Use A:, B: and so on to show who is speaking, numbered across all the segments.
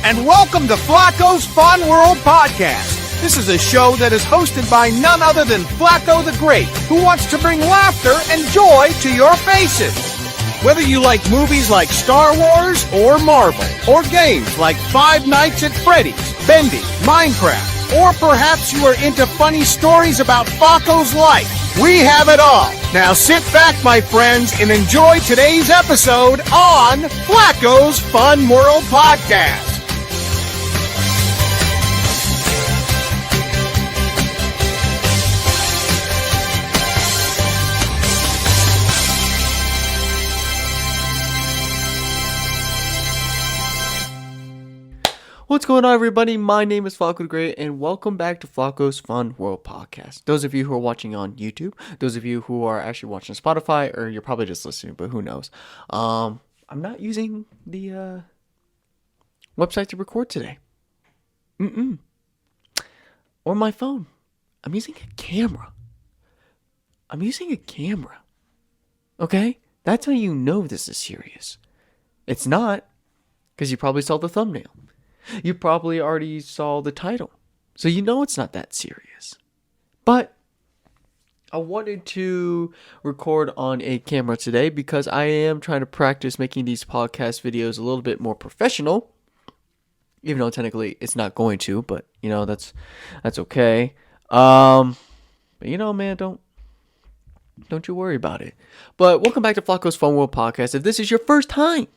A: and welcome to Flaco's Fun World Podcast. This is a show that is hosted by none other than Flaco the Great, who wants to bring laughter and joy to your faces. Whether you like movies like Star Wars or Marvel, or games like Five Nights at Freddy's, Bendy, Minecraft, or perhaps you are into funny stories about Flaco's life, we have it all. Now sit back, my friends, and enjoy today's episode on Flaco's Fun World Podcast.
B: What's going on, everybody? My name is Flaco the Great, and welcome back to Flaco's Fun World Podcast. Those of you who are watching on YouTube, those of you who are actually watching Spotify, or you're probably just listening, but who knows. I'm not using the website to record today. Or my phone. I'm using a camera. Okay? That's how you know this is serious. It's not, because you probably saw the thumbnail. You probably already saw the title, so you know it's not that serious. But I wanted to record on a camera today because I am trying to practice making these podcast videos a little bit more professional. Even though technically it's not going to, but you know, that's okay. But you know, man, don't you worry about it. But welcome back to Flaco's Fun World Podcast. If this is your first time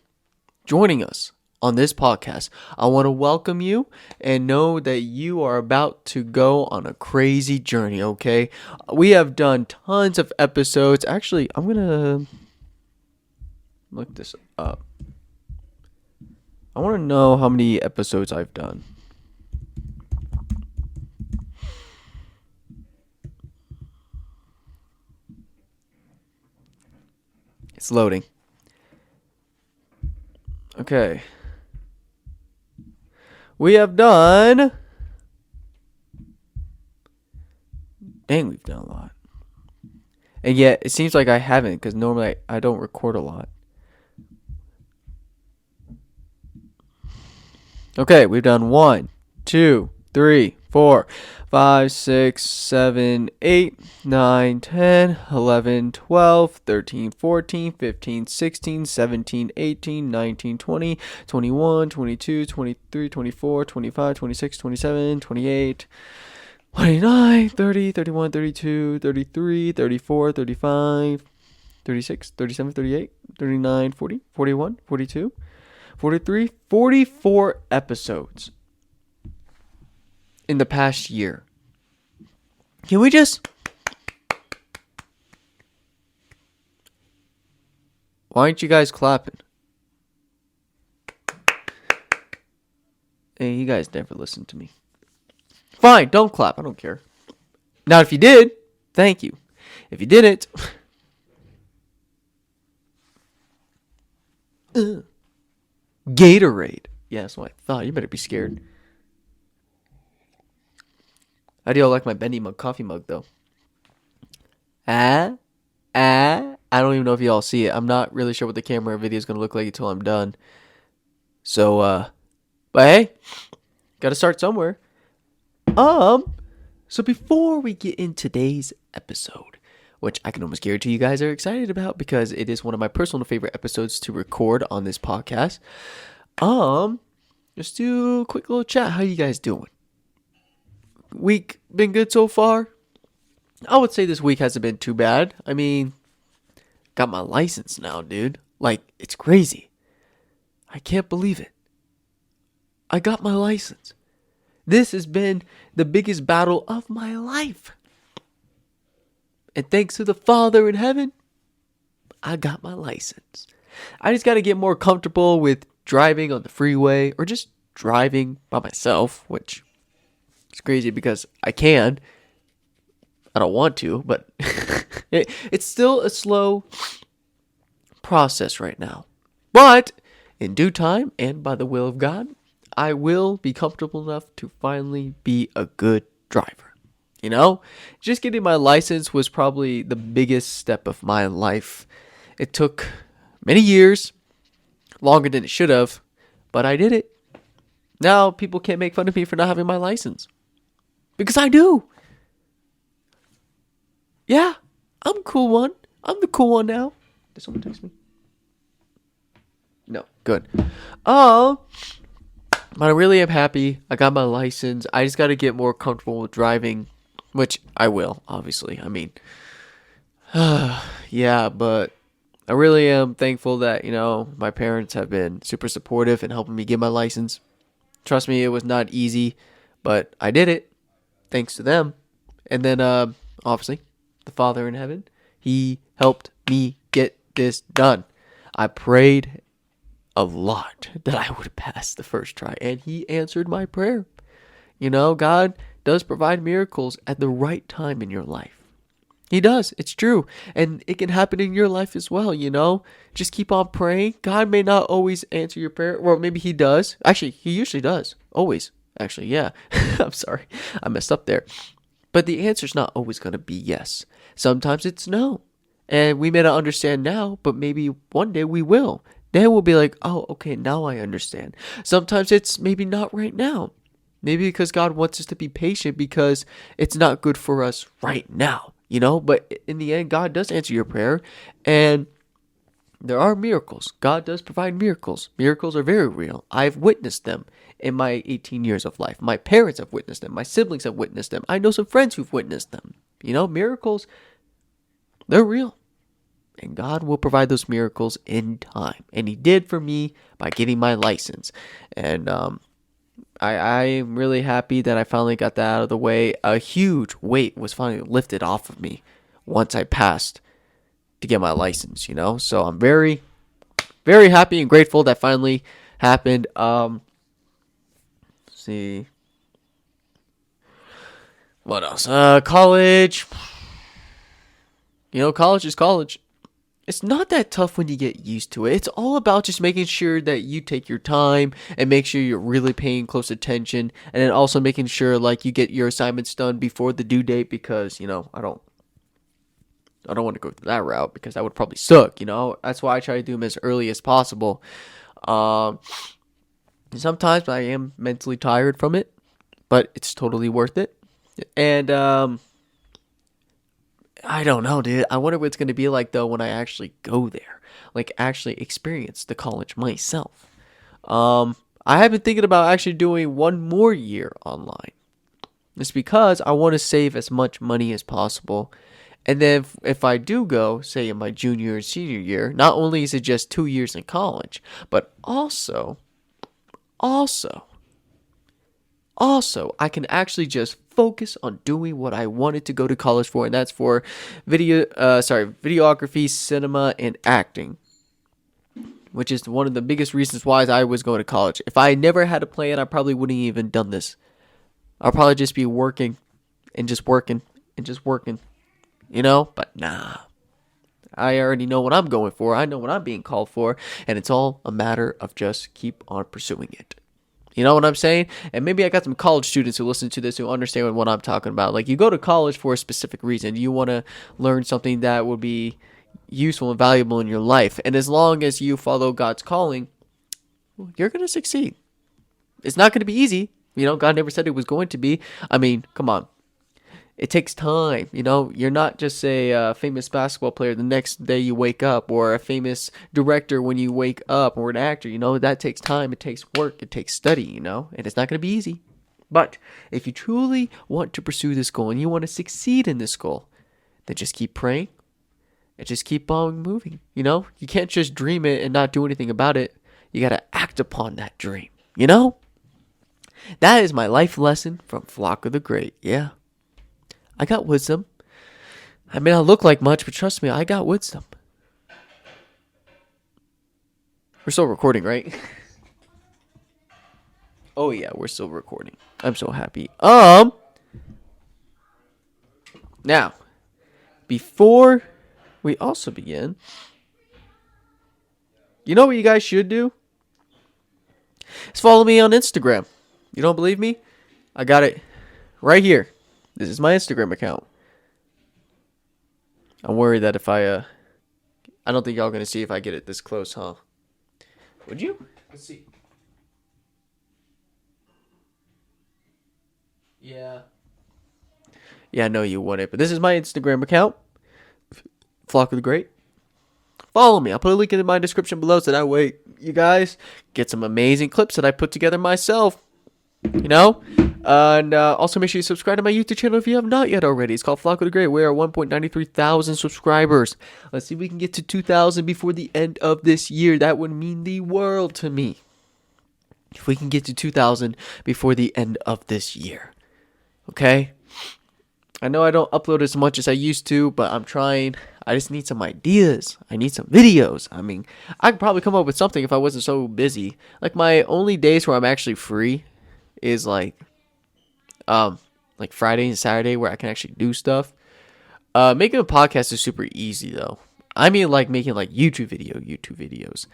B: joining us on this podcast, I want to welcome you and know that you are about to go on a crazy journey, okay? We have done tons of episodes. Actually, I'm going to look this up. I want to know how many episodes I've done. It's loading. Okay. We have done... Dang, we've done a lot. And yet, it seems like I haven't, because normally I don't record a lot. Okay, we've done 1, 2, 3, 4, 5, 6, 7, 8, 9, 10, 11, 12, 13, 14, 15, 16, 17, 18, 19, 20, 21, 22, 23, 24, 25, 26, 27, 28, 29, 30, 31, 32, 33, 34, 35, 36, 37, 38, 39, 40, 41, 42, 43, 44 episodes in the past year. Can we just... Why aren't you guys clapping? Hey, you guys never listen to me. Fine, don't clap. I don't care. Now, if you did, thank you. If you didn't... Gatorade. Yeah, that's what I thought. You better be scared. How do y'all like my Bendy mug coffee mug, though? I don't even know if y'all see it. I'm not really sure what the camera video is going to look like until I'm done. So, but hey, got to start somewhere. So before we get in today's episode, which I can almost guarantee you guys are excited about because it is one of my personal favorite episodes to record on this podcast. Just do a quick little chat. How you guys doing? Week been good so far? I would say this week hasn't been too bad. I mean, got my license now, dude. Like, it's crazy. I can't believe it. I got my license. This has been the biggest battle of my life. And thanks to the Father in heaven, I got my license. I just got to get more comfortable with driving on the freeway or just driving by myself, which is crazy because I can. I don't want to, but it's still a slow process right now. But in due time and by the will of God, I will be comfortable enough to finally be a good driver. You know, just getting my license was probably the biggest step of my life. It took many years, longer than it should have, but I did it. Now people can't make fun of me for not having my license. Because I do. Yeah, I'm a cool one. I'm the cool one now. Did someone text me? No, good. Oh, but I really am happy. I got my license. I just got to get more comfortable with driving, which I will, obviously. I mean, yeah, but I really am thankful that, my parents have been super supportive in helping me get my license. Trust me, it was not easy, but I did it thanks to them. And then, obviously, the Father in heaven, he helped me get this done. I prayed a lot that I would pass the first try, and he answered my prayer. God does provide miracles at the right time in your life. He does. It's true. And it can happen in your life as well, Just keep on praying. God may not always answer your prayer. Well, maybe he does. Actually, he usually does. Always. Actually, yeah. I'm sorry. I messed up there. But the answer's not always going to be yes. Sometimes it's no. And we may not understand now, but maybe one day we will. Then we'll be like, oh, okay, now I understand. Sometimes it's maybe not right now. Maybe because God wants us to be patient because it's not good for us right now, But in the end, God does answer your prayer. And there are miracles. God does provide miracles. Miracles are very real. I've witnessed them in my 18 years of life. My parents have witnessed them. My siblings have witnessed them. I know some friends who've witnessed them. Miracles, they're real. And God will provide those miracles in time. And he did for me by getting my license. And I am really happy that I finally got that out of the way. A huge weight was finally lifted off of me once I passed to get my license, So I'm very, very happy and grateful that finally happened. Let's see. What else? College. College is college. It's not that tough when you get used to it. It's all about just making sure that you take your time and make sure you're really paying close attention, and then also making sure you get your assignments done before the due date because, I don't want to go that route because that would probably suck, That's why I try to do them as early as possible. Sometimes I am mentally tired from it, but it's totally worth it. And I don't know, dude. I wonder what it's going to be like, though, when I actually go there. Actually experience the college myself. I have been thinking about actually doing one more year online. It's because I want to save as much money as possible. And then if I do go, say, in my junior and senior year, not only is it just 2 years in college, but also, I can actually just focus on doing what I wanted to go to college for, and that's for videography, cinema, and acting, which is one of the biggest reasons why I was going to college. If I never had a plan, I probably wouldn't even done this. I'll probably just be working and just working and just working, But nah. I already know what I'm going for. I know what I'm being called for, and it's all a matter of just keep on pursuing it. You know what I'm saying? And maybe I got some college students who listen to this who understand what I'm talking about. You go to college for a specific reason. You want to learn something that would be useful and valuable in your life. And as long as you follow God's calling, you're going to succeed. It's not going to be easy. God never said it was going to be. I mean, come on. It takes time, You're not just a famous basketball player the next day you wake up, or a famous director when you wake up, or an actor, That takes time, it takes work, it takes study, And it's not going to be easy. But if you truly want to pursue this goal and you want to succeed in this goal, then just keep praying and just keep on moving, You can't just dream it and not do anything about it. You got to act upon that dream, That is my life lesson from Flaco the Great, yeah. I got wisdom. I may not look like much, but trust me, I got wisdom. We're still recording, right? Oh yeah, we're still recording. I'm so happy. Now, before we also begin, you know what you guys should do? Is follow me on Instagram. You don't believe me? I got it right here. This is my Instagram account. I'm worried that if I don't think y'all gonna see if I get it this close, huh? Would you? Let's see. Yeah, I know you wouldn't, but this is my Instagram account, Flaco the Great. Follow me. I'll put a link in my description below so that way you guys get some amazing clips that I put together myself. And also make sure you subscribe to my YouTube channel if you have not yet already. It's called Flaco the Great. We are 1.93 thousand subscribers. Let's see if we can get to 2,000 before the end of this year. That would mean the world to me. If we can get to 2,000 before the end of this year. Okay? I know I don't upload as much as I used to, but I'm trying. I just need some ideas. I need some videos. I mean, I could probably come up with something if I wasn't so busy. Like, my only days where I'm actually free is like Friday and Saturday where I can actually do stuff. Making a podcast is super easy though. I mean, like making like YouTube videos.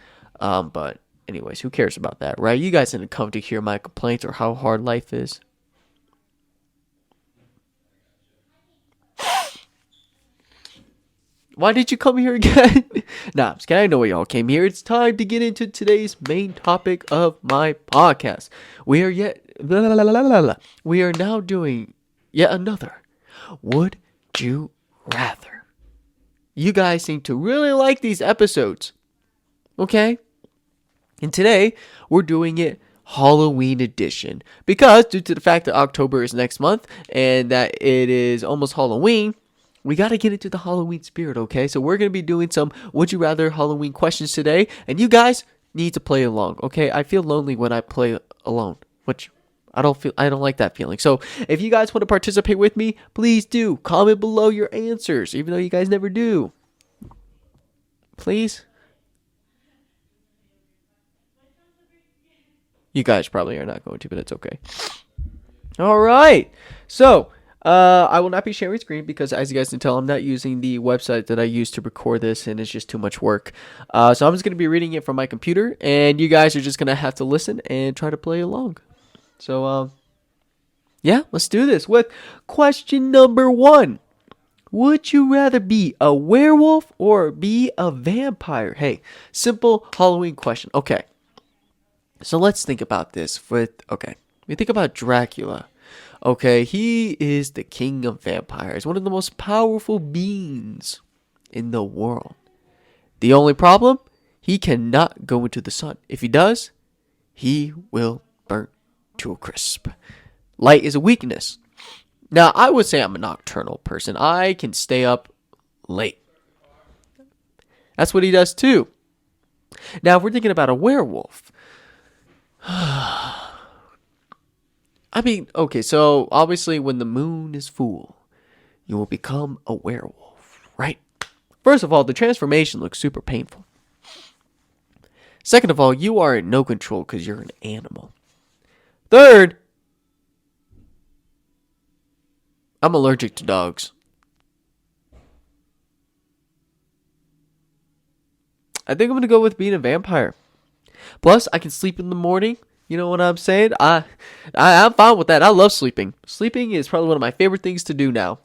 B: But anyways, who cares about that, right? You guys didn't come to hear my complaints or how hard life is. Why did you come here again? Nah, I'm just kidding. I know why y'all came here. It's time to get into today's main topic of my podcast. We are now doing yet another Would You Rather. You guys seem to really like these episodes. Okay? And today, we're doing it Halloween edition. Because due to the fact that October is next month and that it is almost Halloween, we got to get into the Halloween spirit, okay? So we're going to be doing some Would You Rather Halloween questions today. And you guys need to play along, okay? I feel lonely when I play alone, which I don't like that feeling. So if you guys want to participate with me, please do. Comment below your answers, even though you guys never do. Please. You guys probably are not going to, but it's okay. All right. So I will not be sharing screen because, as you guys can tell, I'm not using the website that I used to record this, and it's just too much work. So I'm just going to be reading it from my computer, and you guys are just going to have to listen and try to play along. So, yeah, let's do this with question number 1. Would you rather be a werewolf or be a vampire? Hey, simple Halloween question. Okay. So let's think about this. We think about Dracula. Okay, he is the king of vampires, one of the most powerful beings in the world. The only problem, he cannot go into the sun. If he does, he will burn to a crisp. Light is a weakness. Now, I would say I'm a nocturnal person. I can stay up late. That's what he does too. Now, if we're thinking about a werewolf, I mean, okay, so obviously when the moon is full, you will become a werewolf, right? First of all, the transformation looks super painful. Second of all, you are in no control because you're an animal. Third, I'm allergic to dogs. I think I'm going to go with being a vampire. Plus, I can sleep in the morning. You know what I'm saying? I'm fine with that. I love sleeping. Sleeping is probably one of my favorite things to do now.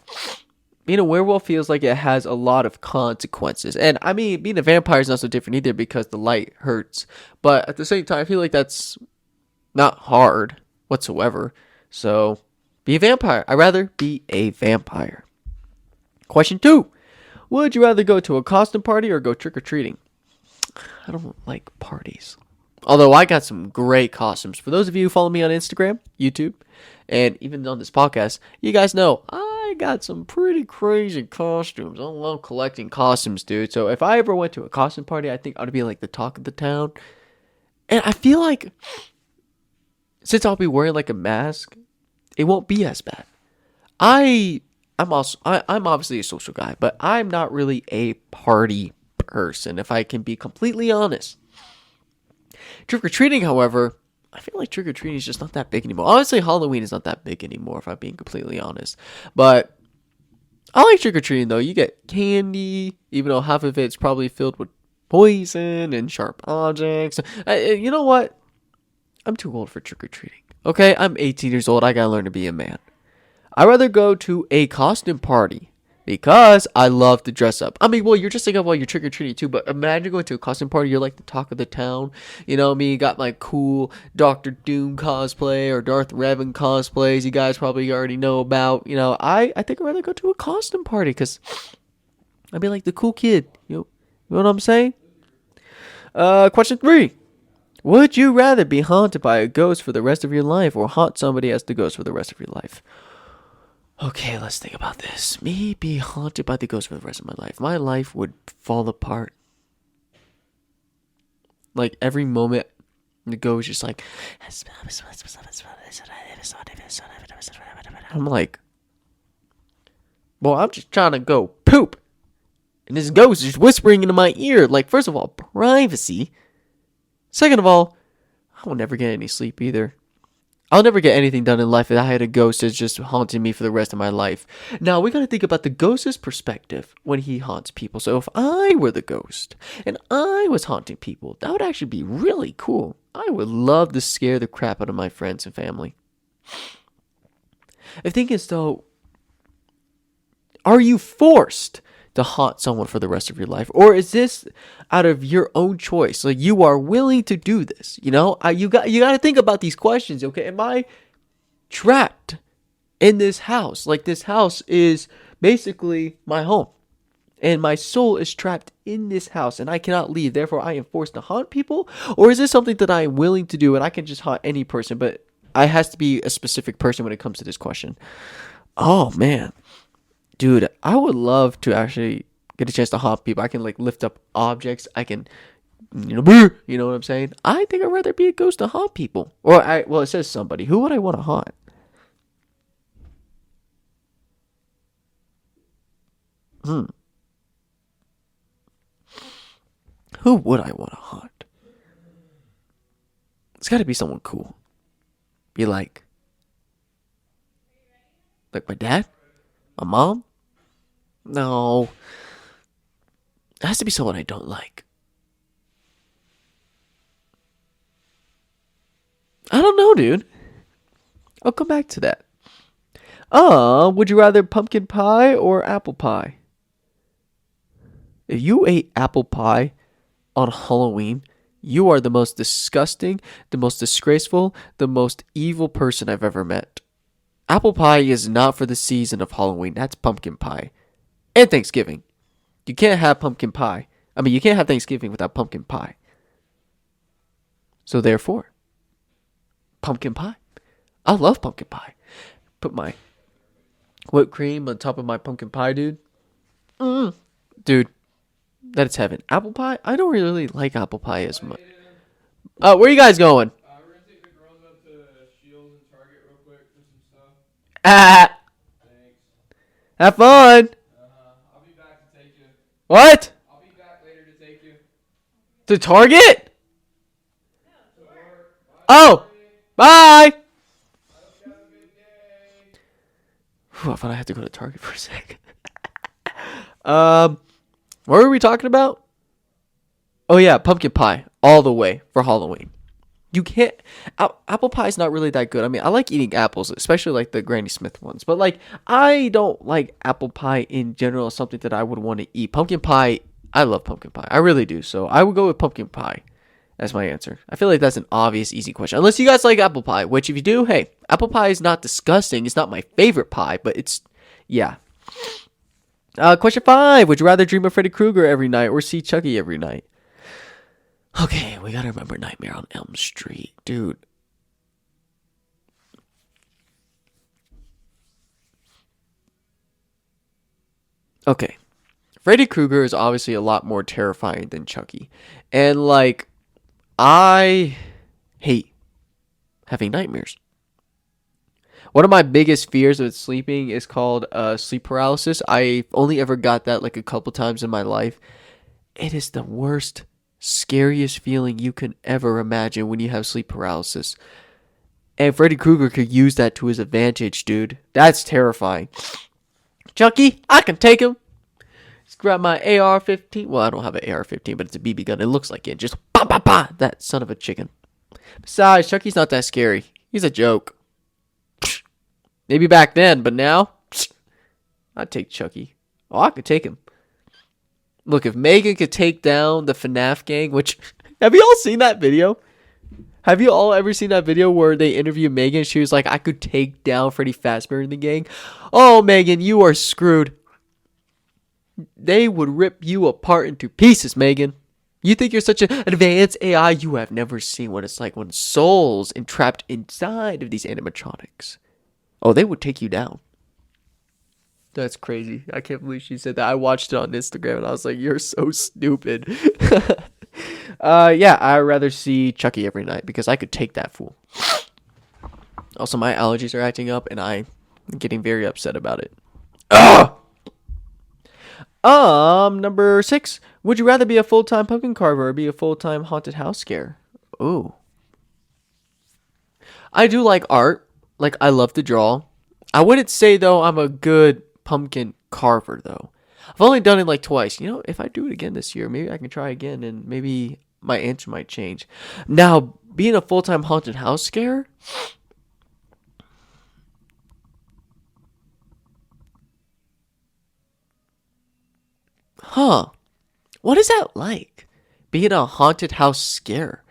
B: Being a werewolf feels like it has a lot of consequences. And I mean, being a vampire is not so different either because the light hurts. But at the same time, I feel like that's not hard whatsoever. So, be a vampire. I'd rather be a vampire. Question 2. Would you rather go to a costume party or go trick-or-treating? I don't like parties. Although I got some great costumes. For those of you who follow me on Instagram, YouTube, and even on this podcast, you guys know I got some pretty crazy costumes. I love collecting costumes, dude. So if I ever went to a costume party, I think I'd be like the talk of the town. And I feel like since I'll be wearing like a mask, it won't be as bad. I'm obviously a social guy, but I'm not really a party person, if I can be completely honest. Trick-or-treating, however, I feel like trick-or-treating is just not that big anymore. Honestly, Halloween is not that big anymore, if I'm being completely honest. But I like trick-or-treating, though. You get candy, even though half of it's probably filled with poison and sharp objects. You know what? I'm too old for trick-or-treating. Okay, I'm 18 years old. I gotta learn to be a man. I'd rather go to a costume party Because I love to dress up. I mean, well, you're dressing up while you're trick-or-treating too, but imagine going to a costume party, you're like the talk of the town. You know me, got my cool Doctor Doom cosplay or Darth Revan cosplays you guys probably already know about. I think I'd rather go to a costume party because I'd be like the cool kid. You know what I'm saying? Question 3. Would you rather be haunted by a ghost for the rest of your life or haunt somebody as the ghost for the rest of your life? Okay, let's think about this. Me be haunted by the ghost for the rest of my life. My life would fall apart. Like every moment, the ghost just like. I'm like, well, I'm just trying to go poop. And this ghost is whispering into my ear. Like, first of all, privacy. Second of all, I will never get any sleep either. I'll never get anything done in life if I had a ghost that's just haunting me for the rest of my life. Now, we got to think about the ghost's perspective when he haunts people. So if I were the ghost and I was haunting people, that would actually be really cool. I would love to scare the crap out of my friends and family. The thing is, though, are you forced to haunt someone for the rest of your life, or is this out of your own choice? Like, you are willing to do this, you got to think about these questions. Okay, am I trapped in this house? Like, this house is basically my home and my soul is trapped in this house and I cannot leave, therefore I am forced to haunt people? Or is this something that I am willing to do and I can just haunt any person, but I has to be a specific person when it comes to this question? Oh man, dude, I would love to actually get a chance to haunt people. I can like lift up objects. I can, you know what I'm saying? I think I'd rather be a ghost to haunt people. Well, it says somebody. Who would I want to haunt? Who would I want to haunt? It's got to be someone cool. Be like my dad? My mom? No. It has to be someone I don't like. I don't know, dude. I'll come back to that. Would you rather pumpkin pie or apple pie? If you ate apple pie on Halloween, you are the most disgusting, the most disgraceful, the most evil person I've ever met. Apple pie is not for the season of Halloween. That's pumpkin pie. And Thanksgiving. You can't have pumpkin pie. I mean, you can't have Thanksgiving without pumpkin pie. So therefore, pumpkin pie. I love pumpkin pie. Put my whipped cream on top of my pumpkin pie, dude. Dude, that is heaven. Apple pie? I don't really like apple pie as much. Where are you guys going?
C: We're gonna take the girls up to Shields and Target real quick for some stuff. Thanks.
B: Have fun.
C: I'll be back to take you.
B: What?
C: I'll be back later to take you.
B: To Target?
C: To work. Bye.
B: Oh, bye.
C: I hope you have a good day.
B: Whew, I thought I had to go to Target for a second. What were we talking about? Oh yeah, pumpkin pie all the way for Halloween. You can't. Apple pie is not really that good. I mean, I like eating apples, especially like the Granny Smith ones. But like, I don't like apple pie in general. As something that I would want to eat. Pumpkin pie, I love pumpkin pie. I really do. So I would go with pumpkin pie as my answer. I feel like that's an obvious, easy question. Unless you guys like apple pie, which if you do, hey, apple pie is not disgusting. It's not my favorite pie, but it's, yeah. Question 5. Would you rather dream of Freddy Krueger every night or see Chucky every night? Okay, we gotta remember Nightmare on Elm Street. Dude. Okay. Freddy Krueger is obviously a lot more terrifying than Chucky. And like, I hate having nightmares. One of my biggest fears with sleeping is called sleep paralysis. I only ever got that like a couple times in my life. It is the worst, scariest feeling you can ever imagine when you have sleep paralysis. And Freddy Krueger could use that to his advantage, dude. That's terrifying. Chucky, I can take him. Just grab my AR-15. Well, I don't have an AR-15, but it's a BB gun. It looks like it. Just pa pa pa. That son of a chicken. Besides, Chucky's not that scary. He's a joke. Maybe back then, but now, I'd take Chucky. Oh, I could take him. Look, if Megan could take down the FNAF gang, which... Have you all seen that video? Have you all ever seen that video where they interview Megan? She was like, I could take down Freddy Fazbear in the gang. Oh, Megan, you are screwed. They would rip you apart into pieces, Megan. You think you're such an advanced AI? You have never seen what it's like when souls entrapped inside of these animatronics. Oh, they would take you down. That's crazy. I can't believe she said that. I watched it on Instagram and I was like, you're so stupid. Yeah, I'd rather see Chucky every night because I could take that fool. Also, my allergies are acting up and I'm getting very upset about it. Ugh! Number 6. Would you rather be a full-time pumpkin carver or be a full-time haunted house scare? Ooh. I do like art. Like, I love to draw. I wouldn't say, though, I'm a good pumpkin carver, though. I've only done it like twice. You know, if I do it again this year, maybe I can try again and maybe my answer might change. Now, being a full-time haunted house scare... Huh. What is that like? Being a haunted house scare.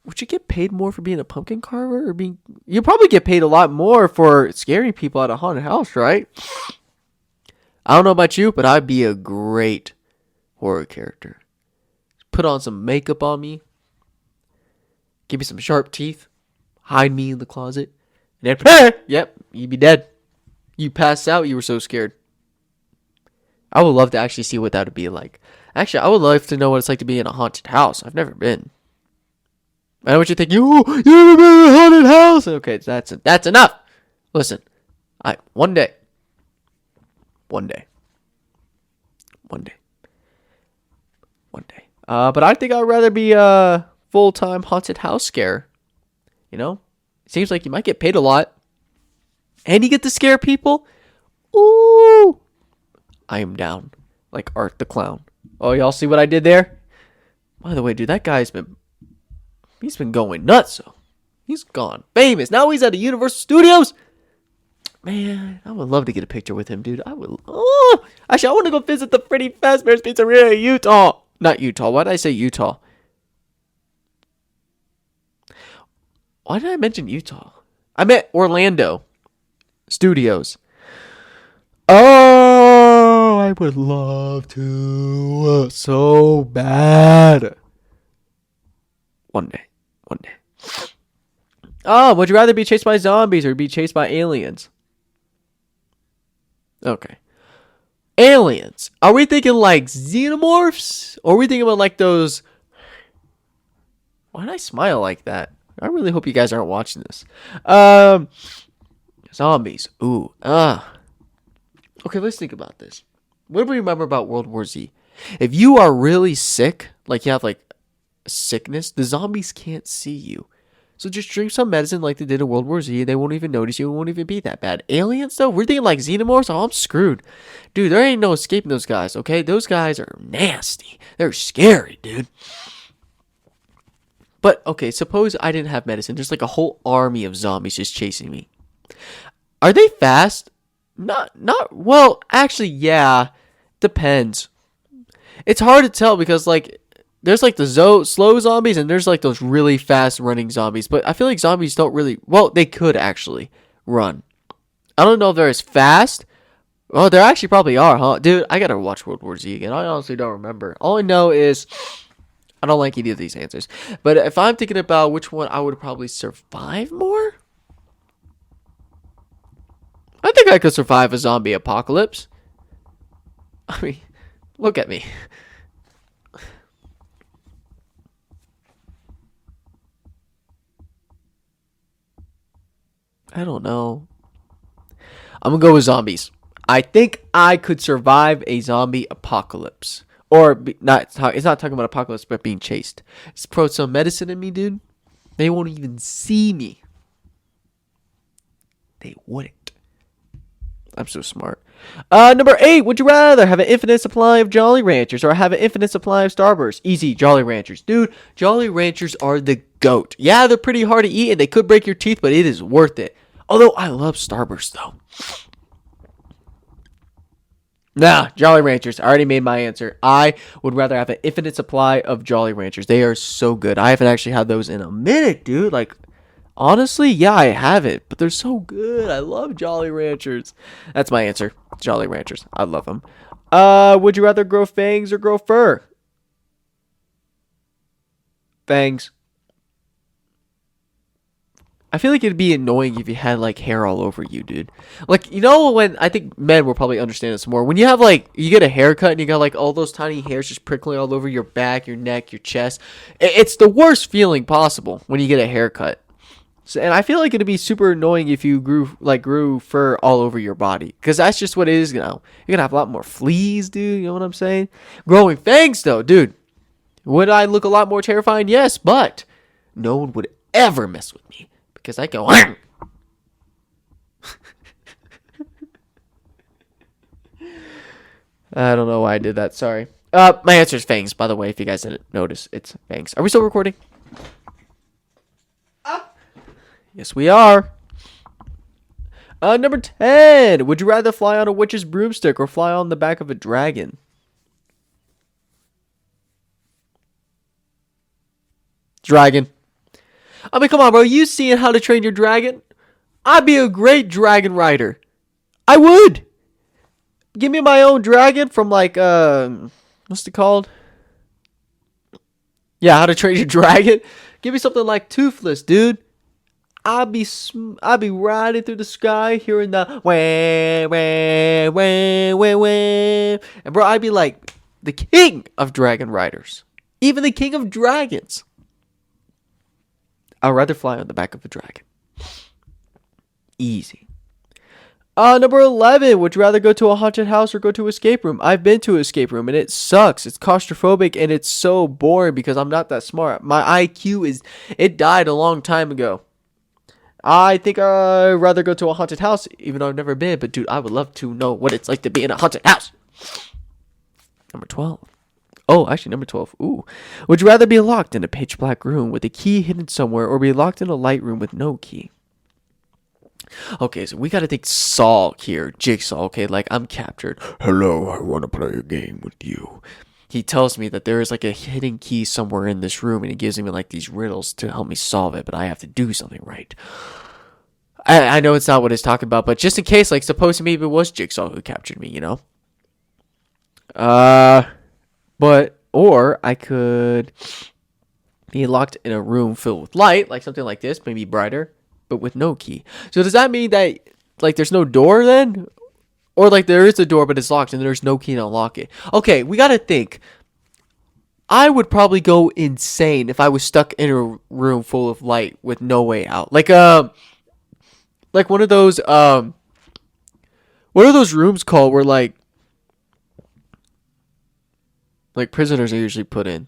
B: Would you get paid more for being a pumpkin carver or being... You probably get paid a lot more for scaring people at a haunted house, right? I don't know about you, but I'd be a great horror character. Put on some makeup on me. Give me some sharp teeth. Hide me in the closet. And then, yep, you'd be dead. You passed out, you were so scared. I would love to actually see what that would be like. Actually, I would love to know what it's like to be in a haunted house. I've never been. I know what you're thinking. You never been in a haunted house? Okay, that's enough. Listen, one day. But I think I'd rather be a full-time haunted house scare. You know? Seems like you might get paid a lot. And you get to scare people? Ooh! I am down. Like Art the Clown. Oh, y'all see what I did there? By the way, dude, that guy's been... He's been going nuts. So he's gone famous. Now he's at the Universal Studios. Man, I would love to get a picture with him, dude. I would... Oh! Actually, I want to go visit the Freddy Fazbear's Pizzeria in Utah. Not Utah. Why did I say Utah? Why did I mention Utah? I meant Orlando Studios. Oh, I would love to so bad. One day. Oh, would you rather be chased by zombies or be chased by aliens? Okay. Aliens. Are we thinking like xenomorphs? Or are we thinking about like those... Why did I smile like that? I really hope you guys aren't watching this. Zombies. Ooh. Okay, let's think about this. What do we remember about World War Z? If you are really sick, like you have like a sickness, the zombies can't see you. So just drink some medicine like they did in World War Z. They won't even notice you. It won't even be that bad. Aliens, though? We're thinking like xenomorphs? Oh, I'm screwed. Dude, there ain't no escaping those guys, okay? Those guys are nasty. They're scary, dude. But, okay, suppose I didn't have medicine. There's like a whole army of zombies just chasing me. Are they fast? Well, actually, yeah. Depends. It's hard to tell because, like, there's like the slow zombies and there's like those really fast running zombies. But I feel like zombies don't really... Well, they could actually run. I don't know if they're as fast. Oh, they actually probably are, huh? Dude, I gotta watch World War Z again. I honestly don't remember. All I know is... I don't like any of these answers. But if I'm thinking about which one I would probably survive more... I think I could survive a zombie apocalypse. I mean, look at me. I don't know. I'm gonna go with zombies. I think I could survive a zombie apocalypse. Or, it's not talking about apocalypse, but being chased. It's pro some medicine in me, dude. They won't even see me. They wouldn't. I'm so smart. Number 8. Would you rather have an infinite supply of Jolly Ranchers or have an infinite supply of Starburst? Easy, Jolly Ranchers. Dude, Jolly Ranchers are the GOAT. Yeah, they're pretty hard to eat and they could break your teeth, but it is worth it. Although I love Starburst though. Nah, Jolly Ranchers. I already made my answer. I would rather have an infinite supply of Jolly Ranchers. They are so good. I haven't actually had those in a minute, dude. Like, honestly, yeah, I haven't, but they're so good. I love Jolly Ranchers. That's my answer. Jolly Ranchers. I love them. Would you rather grow fangs or grow fur? Fangs. I feel like it'd be annoying if you had like hair all over you, dude. Like, you know, when I think men will probably understand this more. When you have like, you get a haircut and you got like all those tiny hairs just prickling all over your back, your neck, your chest. It's the worst feeling possible when you get a haircut. So, and I feel like it'd be super annoying if you grew fur all over your body, because that's just what it is now. You're gonna have a lot more fleas, dude. You know what I'm saying? Growing fangs, though, dude. Would I look a lot more terrifying? Yes, but no one would ever mess with me. Because I go, I don't know why I did that. Sorry. My answer is fangs, by the way, if you guys didn't notice. It's fangs. Are we still recording? Yes, we are. Number 10. Would you rather fly on a witch's broomstick or fly on the back of a dragon? Dragon. I mean, come on, bro. You seeing How to Train Your Dragon? I'd be a great dragon rider. I would. Give me my own dragon from like, what's it called? Yeah, How to Train Your Dragon. Give me something like Toothless, dude. I'd be riding through the sky, hearing the wah, wah, wah, wah, wah. And bro, I'd be like the king of dragon riders. Even the king of dragons. I'd rather fly on the back of a dragon. Easy. Number 11. Would you rather go to a haunted house or go to an escape room? I've been to an escape room and it sucks. It's claustrophobic and it's so boring because I'm not that smart. My IQ it died a long time ago. I think I'd rather go to a haunted house, even though I've never been. But dude, I would love to know what it's like to be in a haunted house. Number 12. Oh, actually, number 12. Ooh. Would you rather be locked in a pitch black room with a key hidden somewhere or be locked in a light room with no key? Okay, so we got to think Saul here. Jigsaw, okay? Like, I'm captured. Hello, I want to play a game with you. He tells me that there is like a hidden key somewhere in this room and he gives me like these riddles to help me solve it, but I have to do something right. I know it's not what he's talking about, but just in case, like, suppose maybe it was Jigsaw who captured me, you know? Or I could be locked in a room filled with light, like something like this, maybe brighter, but with no key. So does that mean that, like, there's no door then? Or, like, there is a door, but it's locked and there's no key to unlock it? Okay, we gotta think. I would probably go insane if I was stuck in a room full of light with no way out. Like one of those, what are those rooms called where, like prisoners are usually put in?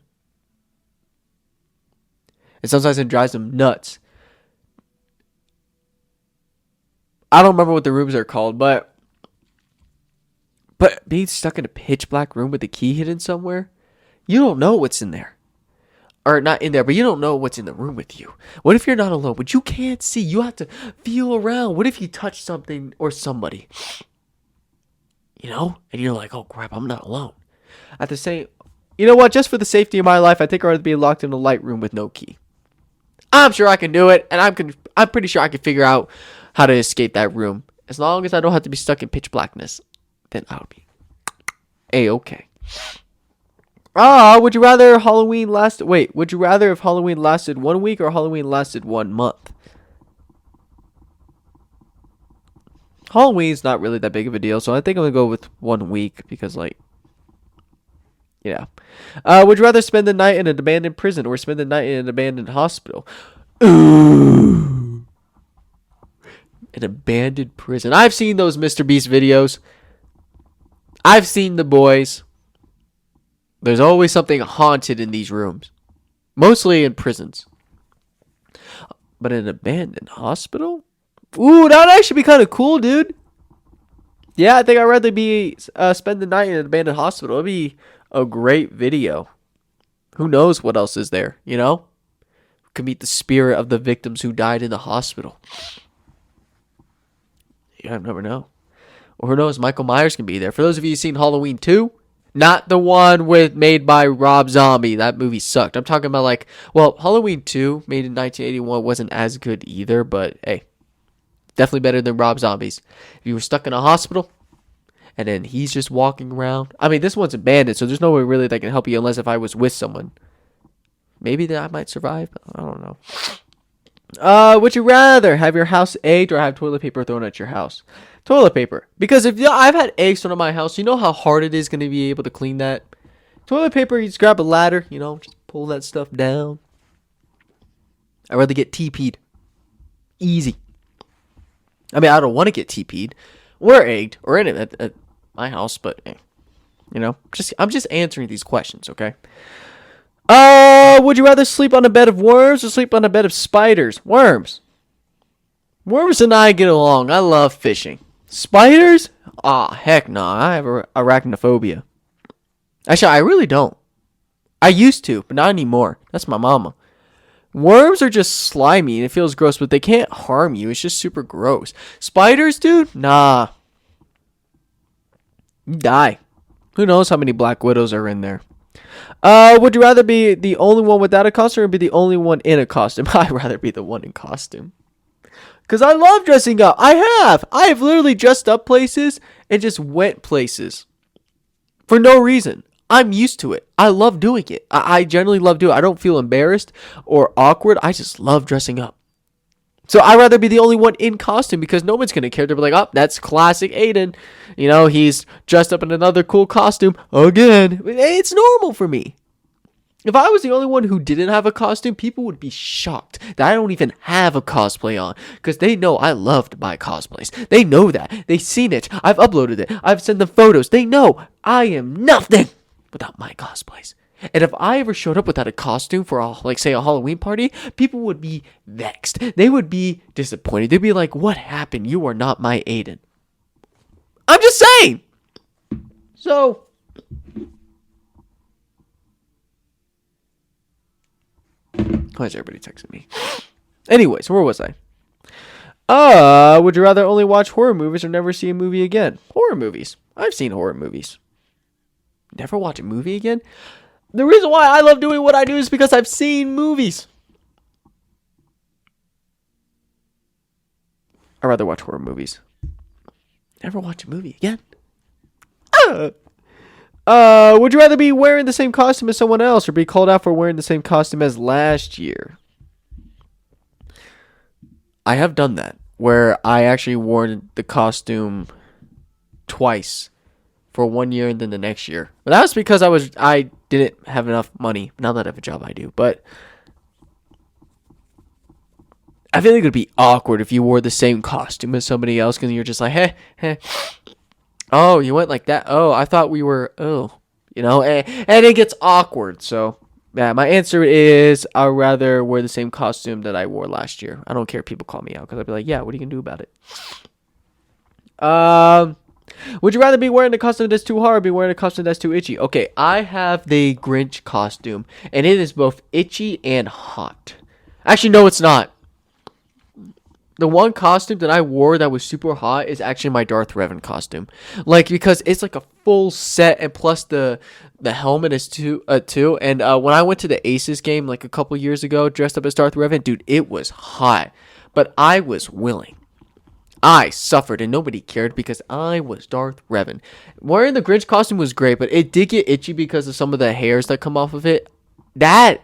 B: And sometimes it drives them nuts. I don't remember what the rooms are called, but being stuck in a pitch black room with the key hidden somewhere, you don't know what's in there. Or not in there, but you don't know what's in the room with you. What if you're not alone, but you can't see? You have to feel around. What if you touch something or somebody? You know? And you're like, oh crap, I'm not alone. At the same, you know what? Just for the safety of my life, I think I'd rather be locked in a light room with no key. I'm sure I can do it, and I'm pretty sure I can figure out how to escape that room. As long as I don't have to be stuck in pitch blackness, then I'll be A-okay. Would you rather if Halloween lasted 1 week or Halloween lasted 1 month? Halloween's not really that big of a deal, so I think I'm gonna go with 1 week because, like, yeah. Would you rather spend the night in an abandoned prison or spend the night in an abandoned hospital? Ooh. An abandoned prison. I've seen those Mr. Beast videos. I've seen the boys. There's always something haunted in these rooms. Mostly in prisons. But an abandoned hospital? Ooh, that would actually be kind of cool, dude. Yeah, I think I'd rather spend the night in an abandoned hospital. It'd be a great video. Who knows what else is there, you know? Could meet the spirit of the victims who died in the hospital. You never know. Or who knows, Michael Myers can be there. For those of you who've seen Halloween 2, not the one made by Rob Zombie. That movie sucked. I'm talking about Halloween 2, made in 1981, wasn't as good either, but hey, definitely better than Rob Zombie's. If you were stuck in a hospital, and then he's just walking around. I mean, this one's abandoned, so there's no way really that can help you unless if I was with someone. Maybe that I might survive. I don't know. Would you rather have your house egged or have toilet paper thrown at your house? Toilet paper. Because if I've had eggs thrown at my house, you know how hard it is going to be able to clean that? Toilet paper, you just grab a ladder, just pull that stuff down. I'd rather get TP'd. Easy. I mean, I don't want to get TP'd. We're egged or in it at my house, but I'm just answering these questions, okay? Would you rather sleep on a bed of worms or sleep on a bed of spiders? Worms. Worms and I get along. I love fishing. Spiders? Heck no. I have arachnophobia. Actually, I really don't. I used to, but not anymore. That's my mama. Worms are just slimy and it feels gross, but they can't harm you. It's just super gross. Spiders, dude? Nah. You die. Who knows how many Black Widows are in there? Would you rather be the only one without a costume or be the only one in a costume? I'd rather be the one in costume. Because I love dressing up. I have literally dressed up places and just went places. For no reason. I'm used to it. I love doing it. I generally love doing it. I don't feel embarrassed or awkward. I just love dressing up. So I'd rather be the only one in costume because no one's going to care. They'll be like, that's classic Aiden. He's dressed up in another cool costume again. It's normal for me. If I was the only one who didn't have a costume, people would be shocked that I don't even have a cosplay on because they know I love to buy cosplays. They know that. They've seen it. I've uploaded it. I've sent them photos. They know I am nothing without my cosplays. And if I ever showed up without a costume for, say, a Halloween party, people would be vexed. They would be disappointed. They'd be like, what happened? You are not my Aiden. I'm just saying. So, why is everybody texting me? Anyways, where was I? Would you rather only watch horror movies or never see a movie again? Horror movies. I've seen horror movies. Never watch a movie again? The reason why I love doing what I do is because I've seen movies. I'd rather watch horror movies. Never watch a movie again. Would you rather be wearing the same costume as someone else or be called out for wearing the same costume as last year? I have done that, where I actually wore the costume twice. For 1 year and then the next year. But that was because I didn't have enough money. Now that I have a job, I do. But I feel like it would be awkward if you wore the same costume as somebody else because you're just like, hey. Oh, you went like that. Oh, I thought we were, and it gets awkward. So, yeah, my answer is I'd rather wear the same costume that I wore last year. I don't care if people call me out because I'd be like, yeah, what are you going to do about it? Would you rather be wearing a costume that's too hard or be wearing a costume that's too itchy? Okay, I have the Grinch costume, and it is both itchy and hot. Actually, no, it's not. The one costume that I wore that was super hot is actually my Darth Revan costume. Because it's like a full set, and plus the helmet is too. And when I went to the Aces game a couple years ago, dressed up as Darth Revan, dude, it was hot. But I was willing. I suffered and nobody cared because I was Darth Revan. Wearing the Grinch costume was great, but it did get itchy because of some of the hairs that come off of it. That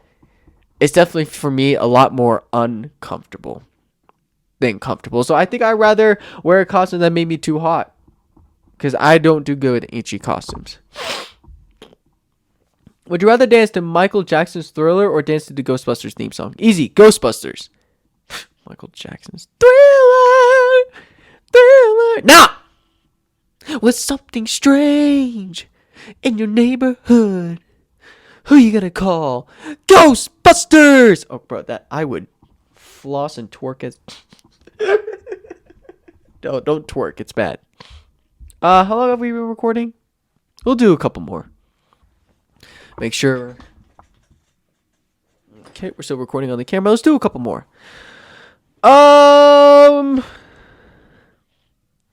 B: is definitely, for me, a lot more uncomfortable than comfortable. So I think I'd rather wear a costume that made me too hot because I don't do good with itchy costumes. Would you rather dance to Michael Jackson's Thriller or dance to the Ghostbusters theme song? Easy, Ghostbusters. Michael Jackson's Thriller. Nah! With something strange in your neighborhood. Who you gonna call? Ghostbusters! Oh, bro, that I would floss and twerk as... Don't twerk, it's bad. How long have we been recording? We'll do a couple more. Make sure... Okay, we're still recording on the camera. Let's do a couple more.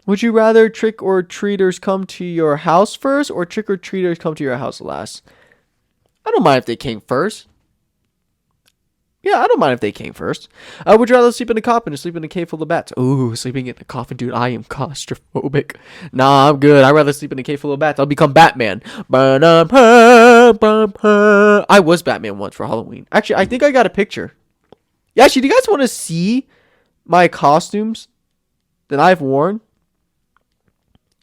B: Would you rather trick or treaters come to your house first or trick or treaters come to your house last? I don't mind if they came first. Yeah, I don't mind if they came first. Would you rather sleep in a coffin or sleep in a cave full of bats? Ooh, sleeping in a coffin, dude. I am claustrophobic. Nah, I'm good. I'd rather sleep in a cave full of bats. I'll become Batman. I was Batman once for Halloween. Actually, I think I got a picture. Yeah, actually, do you guys want to see my costumes that I've worn?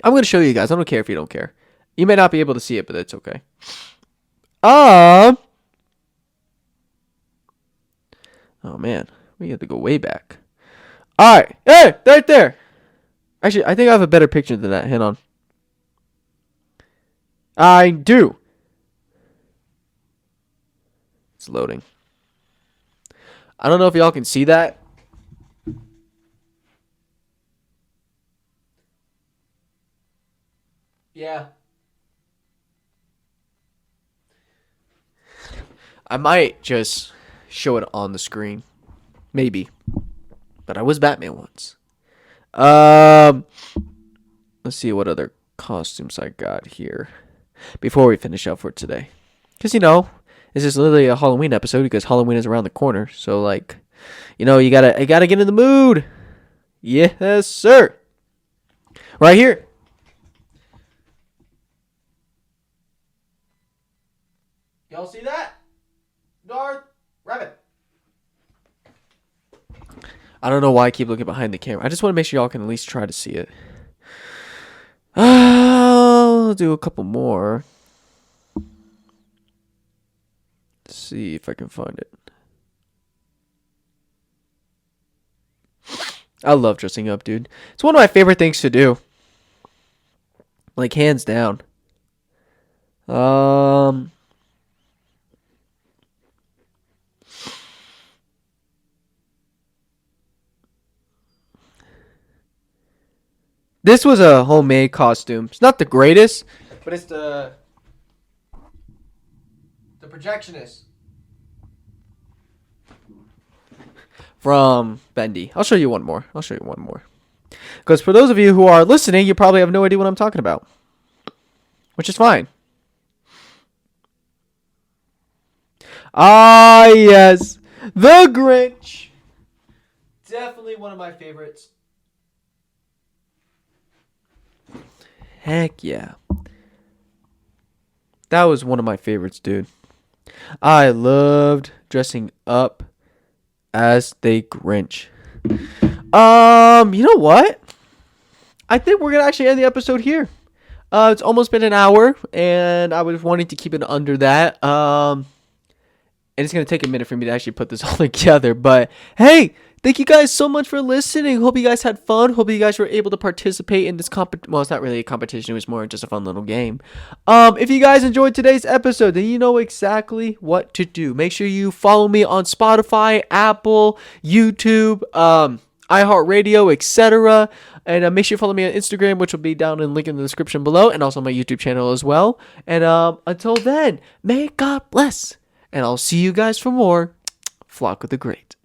B: I'm going to show you guys. I don't care if you don't care. You may not be able to see it, but it's okay. Oh, man. We have to go way back. All right. Hey, right there. Actually, I think I have a better picture than that. Hang on. I do. It's loading. I don't know if y'all can see that. Yeah. I might just show it on the screen. Maybe. But I was Batman once. Let's see what other costumes I got here before we finish up for today. Because, this is literally a Halloween episode because Halloween is around the corner. So, like, you gotta get in the mood. Yes, sir. Right here. Y'all see that? Darth Rabbit. I don't know why I keep looking behind the camera. I just want to make sure y'all can at least try to see it. I'll do a couple more. Let's see if I can find it. I love dressing up, dude. It's one of my favorite things to do. Like, hands down. This was a homemade costume. It's not the greatest, but it's the projectionist from Bendy. I'll show you one more. Because for those of you who are listening, you probably have no idea what I'm talking about, which is fine. Ah, yes. The Grinch. Definitely one of my favorites. Heck yeah. That was one of my favorites, dude. I loved dressing up as the Grinch. You know what? I think we're going to actually end the episode here. It's almost been an hour, and I was wanting to keep it under that. And it's going to take a minute for me to actually put this all together. But, hey, thank you guys so much for listening. Hope you guys had fun. Hope you guys were able to participate in this well, it's not really a competition. It was more just a fun little game. If you guys enjoyed today's episode, then you know exactly what to do. Make sure you follow me on Spotify, Apple, YouTube, iHeartRadio, etc. And make sure you follow me on Instagram, which will be down in the link in the description below, and also my YouTube channel as well. And until then, may God bless. And I'll see you guys for more Flaco the Great.